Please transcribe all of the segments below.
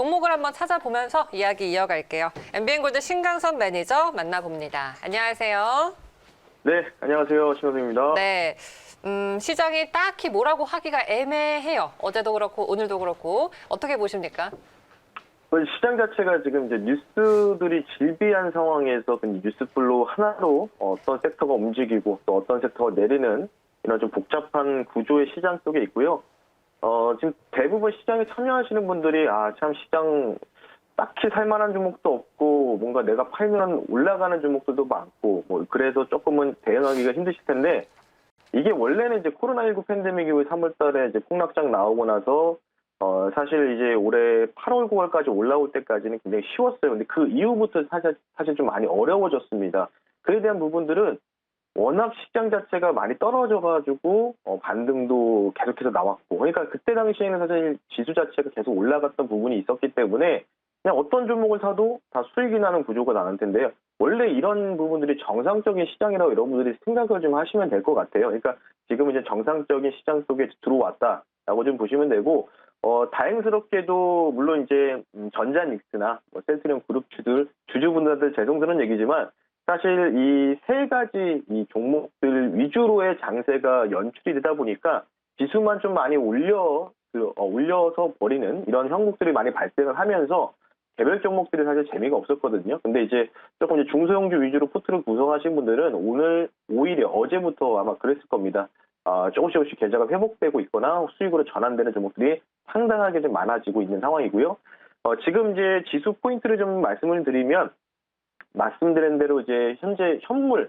종목을 한번 찾아보면서 이야기 이어갈게요. MBN골드 신강선 매니저 만나봅니다. 안녕하세요. 네, 안녕하세요. 신호수입니다. 네. 시장이 딱히 뭐라고 하기가 애매해요. 어제도 그렇고 오늘도 그렇고 어떻게 보십니까? 시장 자체가 지금 이제 뉴스들이 질비한 상황에서 뉴스플로 하나로 어떤 섹터가 움직이고 또 어떤 섹터가 내리는 이런 좀 복잡한 구조의 시장 속에 있고요. 지금 대부분 시장에 참여하시는 분들이 참 시장 딱히 살만한 종목도 없고 뭔가 내가 팔면 올라가는 종목들도 많고 그래서 조금은 대응하기가 힘드실 텐데 이게 원래는 이제 코로나19 팬데믹 이후에 3월 달에 이제 폭락장 나오고 나서 사실 이제 올해 8월, 9월까지 올라올 때까지는 굉장히 쉬웠어요. 근데 그 이후부터 사실 좀 많이 어려워졌습니다. 그에 대한 부분들은 워낙 시장 자체가 많이 떨어져가지고 반등도 계속해서 나왔고, 그러니까 그때 당시에는 사실 지수 자체가 계속 올라갔던 부분이 있었기 때문에 그냥 어떤 종목을 사도 다 수익이 나는 구조가 나는 텐데요. 원래 이런 부분들이 정상적인 시장이라고 여러분들이 생각을 좀 하시면 될 것 같아요. 그러니까 지금은 이제 정상적인 시장 속에 들어왔다라고 좀 보시면 되고, 다행스럽게도 물론 이제 전자닉스나 셀트리온 그룹주들 주주분들한테 죄송스러운 얘기지만 사실 이 세 가지 이 종목들 위주로의 장세가 연출이 되다 보니까 지수만 좀 많이 올려서 버리는 이런 형국들이 많이 발생을 하면서 개별 종목들이 사실 재미가 없었거든요. 근데 이제 조금 이제 중소형주 위주로 포트를 구성하신 분들은 오늘 오히려 어제부터 아마 그랬을 겁니다. 조금씩 계좌가 회복되고 있거나 수익으로 전환되는 종목들이 상당하게 좀 많아지고 있는 상황이고요. 지금 이제 지수 포인트를 좀 말씀을 드리면 말씀드린 대로 이제 현재 선물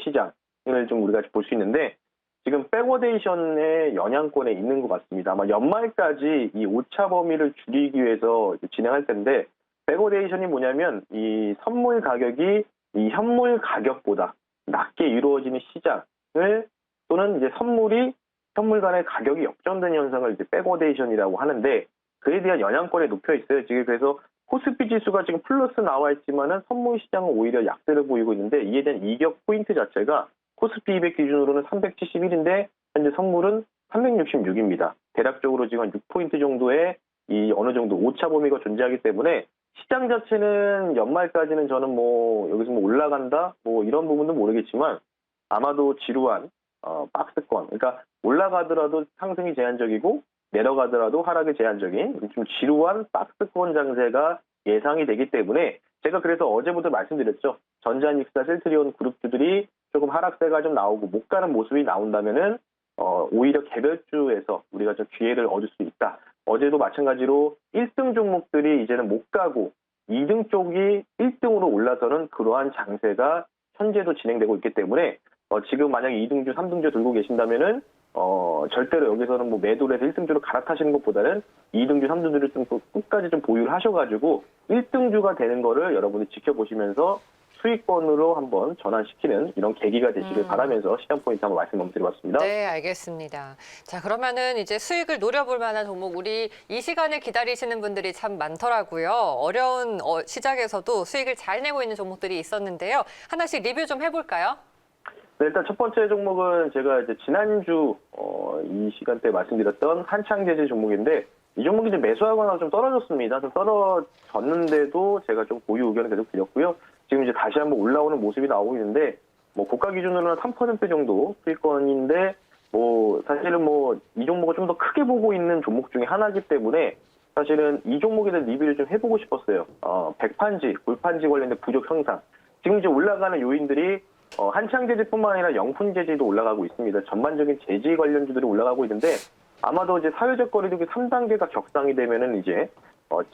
시장을 좀 우리가 볼 수 있는데 지금 백워데이션의 영향권에 있는 것 같습니다. 아마 연말까지 이 오차 범위를 줄이기 위해서 진행할 텐데 백워데이션이 뭐냐면 이 선물 가격이 이 현물 가격보다 낮게 이루어지는 시장을 또는 이제 현물 간의 가격이 역전된 현상을 이제 백워데이션이라고 하는데 그에 대한 영향권에 높여 있어요. 지금 그래서 코스피 지수가 지금 플러스 나와 있지만은 선물 시장은 오히려 약세를 보이고 있는데 이에 대한 이격 포인트 자체가 코스피 200 기준으로는 371인데 현재 선물은 366입니다. 대략적으로 지금 한 6포인트 정도의 이 어느 정도 오차 범위가 존재하기 때문에 시장 자체는 연말까지는 저는 여기서 올라간다 이런 부분도 모르겠지만 아마도 지루한 박스권, 그러니까 올라가더라도 상승이 제한적이고 내려가더라도 하락이 제한적인 좀 지루한 박스권 장세가 예상이 되기 때문에 제가 그래서 어제부터 말씀드렸죠. 전자닉스나 셀트리온 그룹주들이 조금 하락세가 좀 나오고 못 가는 모습이 나온다면은 오히려 개별주에서 우리가 좀 기회를 얻을 수 있다. 어제도 마찬가지로 1등 종목들이 이제는 못 가고 2등 쪽이 1등으로 올라서는 그러한 장세가 현재도 진행되고 있기 때문에 지금 만약에 2등주, 3등주 들고 계신다면은 절대로 여기서는 매도를 해서 1등주로 갈아타시는 것보다는 2등주, 3등주를 좀 끝까지 좀 보유를 하셔가지고 1등주가 되는 거를 여러분이 지켜보시면서 수익권으로 한번 전환시키는 이런 계기가 되시길 바라면서 시장 포인트 한번 말씀 드려봤습니다. 네, 알겠습니다. 자, 그러면은 이제 수익을 노려볼 만한 종목 우리 이 시간을 기다리시는 분들이 참 많더라고요. 어려운 시장에서도 수익을 잘 내고 있는 종목들이 있었는데요. 하나씩 리뷰 좀 해볼까요? 네, 일단 첫 번째 종목은 제가 이제 지난주 이 시간대에 말씀드렸던 한창재질 종목인데 이 종목이 이제 매수하거나 좀 떨어졌습니다. 좀 떨어졌는데도 제가 좀 보유 의견을 계속 드렸고요. 지금 이제 다시 한번 올라오는 모습이 나오고 있는데 고가 기준으로는 3% 정도 수익권인데 사실은 이 종목을 좀 더 크게 보고 있는 종목 중에 하나이기 때문에 사실은 이 종목에 대한 리뷰를 좀 해보고 싶었어요. 백판지, 골판지 관련된 부족 현상. 지금 이제 올라가는 요인들이 한창재질뿐만 아니라 영훈재질도 올라가고 있습니다. 전반적인 재질 관련주들이 올라가고 있는데 아마도 이제 사회적 거리두기 3단계가 격상이 되면은 이제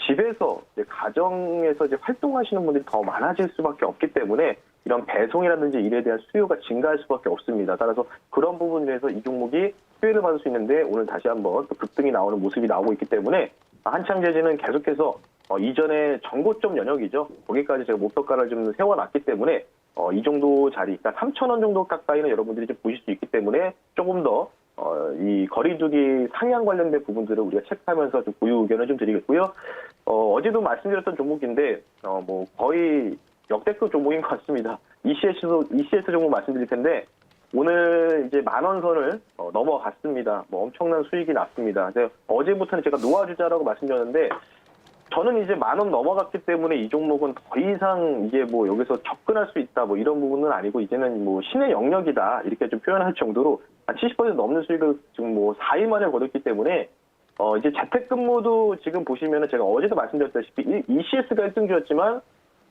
집에서 이제 가정에서 이제 활동하시는 분들이 더 많아질 수밖에 없기 때문에 이런 배송이라든지 일에 대한 수요가 증가할 수밖에 없습니다. 따라서 그런 부분에서 이 종목이 수혜를 받을 수 있는데 오늘 다시 한번 또 급등이 나오는 모습이 나오고 있기 때문에 한창재질은 계속해서 이전에 전고점 영역이죠. 거기까지 제가 목표가를 좀 세워놨기 때문에 이 정도 자리, 그러니까 3,000원 정도 가까이는 여러분들이 좀 보실 수 있기 때문에 조금 더 이 거리두기 상향 관련된 부분들을 우리가 체크하면서 좀 보유 의견을 좀 드리겠고요. 어제도 말씀드렸던 종목인데 거의 역대급 종목인 것 같습니다. ECS 종목 말씀드릴 텐데 오늘 이제 10,000원 선을 넘어갔습니다. 엄청난 수익이 났습니다. 어제부터는 제가 놓아주자라고 말씀드렸는데 저는 이제 10,000원 넘어갔기 때문에 이 종목은 더 이상 이게 뭐 여기서 접근할 수 있다 뭐 이런 부분은 아니고 이제는 뭐 신의 영역이다 이렇게 좀 표현할 정도로 한 70% 넘는 수익을 지금 뭐 4일 만에 거뒀기 때문에 이제 재택근무도 지금 보시면은 제가 어제도 말씀드렸다시피 ECS가 1등주였지만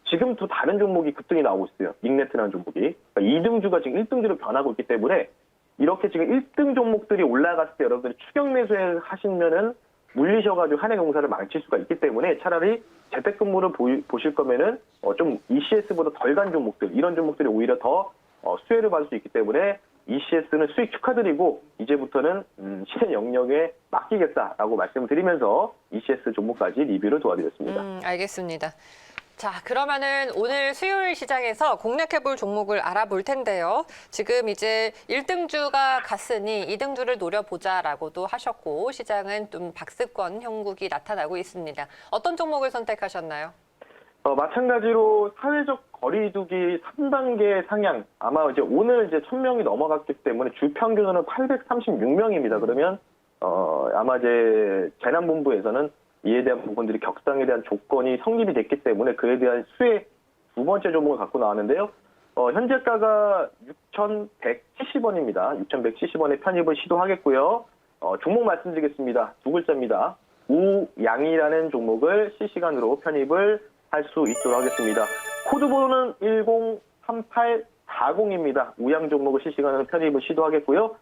지금 또 다른 종목이 급등이 나오고 있어요. 닉네트라는 종목이. 그러니까 2등주가 지금 1등주로 변하고 있기 때문에 이렇게 지금 1등 종목들이 올라갔을 때 여러분들이 추격 매수에 하시면은 물리셔가지고 한해공사를 망칠 수가 있기 때문에 차라리 재택근무를 보실 거면은 좀 ECS보다 덜 간 종목들 이런 종목들이 오히려 더 수혜를 받을 수 있기 때문에 ECS는 수익 축하드리고 이제부터는 신의 영역에 맡기겠다라고 말씀을 드리면서 ECS 종목까지 리뷰를 도와드렸습니다. 알겠습니다. 자, 그러면은 오늘 수요일 시장에서 공략해볼 종목을 알아볼 텐데요. 지금 이제 1등주가 갔으니 2등주를 노려보자라고도 하셨고 시장은 좀 박스권 형국이 나타나고 있습니다. 어떤 종목을 선택하셨나요? 마찬가지로 사회적 거리두기 3단계 상향 아마 이제 오늘 이제 1,000명이 넘어갔기 때문에 주 평균으로는 836명입니다. 그러면 아마 이제 재난본부에서는 이에 대한 부분들이 격상에 대한 조건이 성립이 됐기 때문에 그에 대한 수혜 두 번째 종목을 갖고 나왔는데요. 현재가가 6,170원입니다. 6,170원에 편입을 시도하겠고요. 종목 말씀드리겠습니다. 두 글자입니다. 우양이라는 종목을 실시간으로 편입을 할 수 있도록 하겠습니다. 코드번호는 103840입니다. 우양 종목을 실시간으로 편입을 시도하겠고요.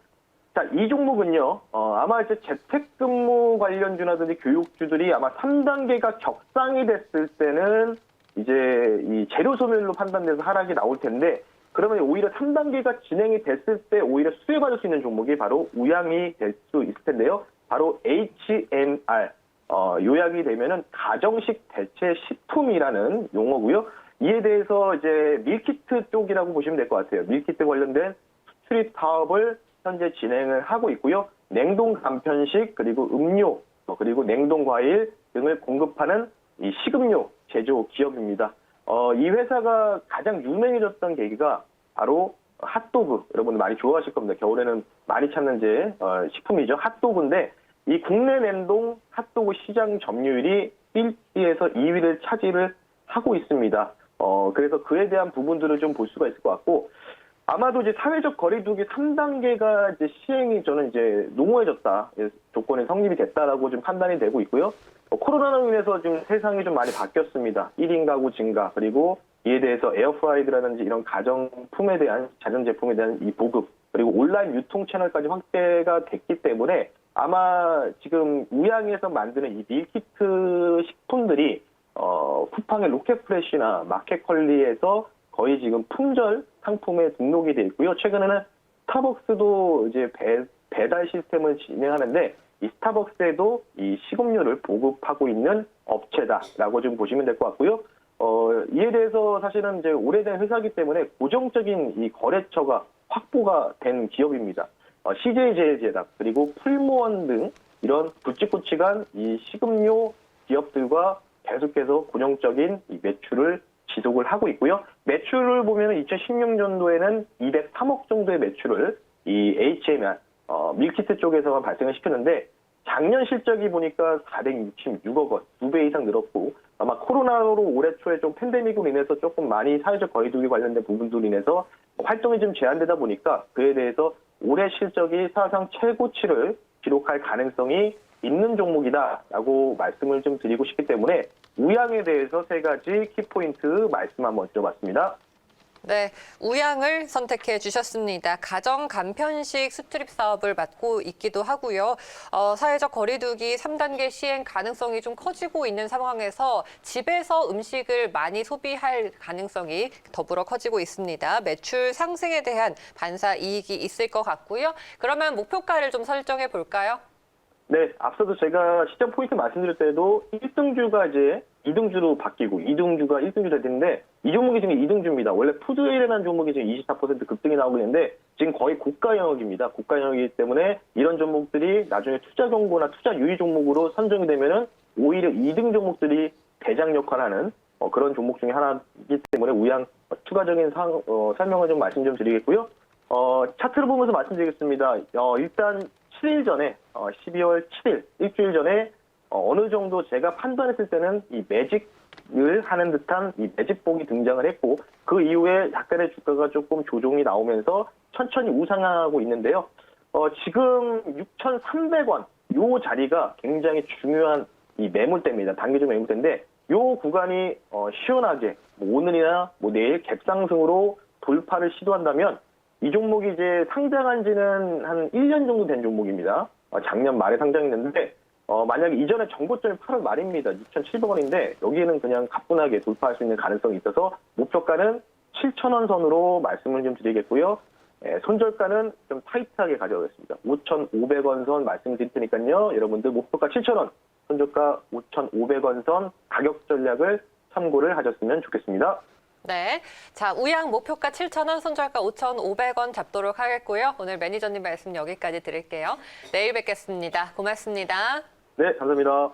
자, 이 종목은요, 아마 이제 재택근무 관련주나들이 교육주들이 아마 3단계가 격상이 됐을 때는 이제 이 재료 소멸로 판단돼서 하락이 나올 텐데, 그러면 오히려 3단계가 진행이 됐을 때 오히려 수혜받을 수 있는 종목이 바로 우양이 될 수 있을 텐데요. 바로 HMR. 요약이 되면은 가정식 대체 식품이라는 용어고요. 이에 대해서 이제 밀키트 쪽이라고 보시면 될 것 같아요. 밀키트 관련된 수출입 사업을 현재 진행을 하고 있고요. 냉동 간편식 그리고 음료 그리고 냉동 과일 등을 공급하는 이 식음료 제조 기업입니다. 이 회사가 가장 유명해졌던 계기가 바로 핫도그 여러분 많이 좋아하실 겁니다. 겨울에는 많이 찾는 이제 식품이죠. 핫도그인데 이 국내 냉동 핫도그 시장 점유율이 1위에서 2위를 차지를 하고 있습니다. 그래서 그에 대한 부분들을 좀 볼 수가 있을 것 같고 아마도 이제 사회적 거리두기 3단계가 이제 시행이 저는 이제 농후해졌다. 조건이 성립이 됐다라고 좀 판단이 되고 있고요. 코로나로 인해서 지금 세상이 좀 많이 바뀌었습니다. 1인 가구 증가 그리고 이에 대해서 에어프라이드라든지 이런 가정품에 대한 가전제품에 대한 이 보급 그리고 온라인 유통 채널까지 확대가 됐기 때문에 아마 지금 우양에서 만드는 이 밀키트 식품들이 쿠팡의 로켓프레시나 마켓컬리에서 거의 지금 품절 상품에 등록이 돼 있고요. 최근에는 스타벅스도 이제 배달 시스템을 진행하는데 이 스타벅스에도 이 식음료를 보급하고 있는 업체다라고 좀 보시면 될 것 같고요. 이에 대해서 사실은 이제 오래된 회사이기 때문에 고정적인 이 거래처가 확보가 된 기업입니다. CJ제일제약 그리고 풀무원 등 이런 굵직굵직한 이 식음료 기업들과 계속해서 고정적인 이 매출을 지속을 하고 있고요. 매출을 보면 2016년도에는 203억 정도의 매출을 이 HMR 밀키트 쪽에서만 발생을 시켰는데 작년 실적이 보니까 466억 원, 2배 이상 늘었고 아마 코로나로 올해 초에 좀 팬데믹으로 인해서 조금 많이 사회적 거리두기 관련된 부분들로 인해서 활동이 좀 제한되다 보니까 그에 대해서 올해 실적이 사상 최고치를 기록할 가능성이 있는 종목이다라고 말씀을 좀 드리고 싶기 때문에 우양에 대해서 세 가지 키포인트 말씀 한번 드려봤습니다. 네, 우양을 선택해 주셨습니다. 가정 간편식 수출입 사업을 맡고 있기도 하고요. 사회적 거리두기 3단계 시행 가능성이 좀 커지고 있는 상황에서 집에서 음식을 많이 소비할 가능성이 더불어 커지고 있습니다. 매출 상승에 대한 반사 이익이 있을 것 같고요. 그러면 목표가를 좀 설정해 볼까요? 네, 앞서도 제가 시장 포인트 말씀드릴 때도 1등주가 이제 2등주로 바뀌고 2등주가 1등주가 됐는데 이 종목이 지금 2등주입니다. 원래 푸드웨이라는 종목이 지금 24% 급등이 나오고 있는데 지금 거의 고가 영역입니다. 고가 영역이기 때문에 이런 종목들이 나중에 투자 경고나 투자 유의 종목으로 선정이 되면은 오히려 2등 종목들이 대장 역할하는 그런 종목 중에 하나이기 때문에 우양 추가적인 설명을 좀 말씀 좀 드리겠고요. 차트를 보면서 말씀드리겠습니다. 일단 7일 전에 12월 7일 일주일 전에 어느 정도 제가 판단했을 때는 이 매직을 하는 듯한 이 매직봉이 등장을 했고 그 이후에 약간의 주가가 조금 조정이 나오면서 천천히 우상향하고 있는데요. 지금 6,300원 요 자리가 굉장히 중요한 이 매물대입니다. 단기적 매물대인데 요 구간이 시원하게 오늘이나 내일 갭상승으로 돌파를 시도한다면 이 종목이 이제 상장한 지는 한 1년 정도 된 종목입니다. 작년 말에 상장했는데 만약에 이전에 정고점이 8월 말입니다. 6,700원인데 여기에는 그냥 가뿐하게 돌파할 수 있는 가능성이 있어서 목표가는 7,000원 선으로 말씀을 좀 드리겠고요. 손절가는 좀 타이트하게 가져가겠습니다. 5,500원 선 말씀드릴 테니까요. 여러분들 목표가 7,000원, 손절가 5,500원 선 가격 전략을 참고를 하셨으면 좋겠습니다. 네. 자, 우량 목표가 7,000원, 손절가 5,500원 잡도록 하겠고요. 오늘 매니저님 말씀 여기까지 드릴게요. 내일 뵙겠습니다. 고맙습니다. 네, 감사합니다.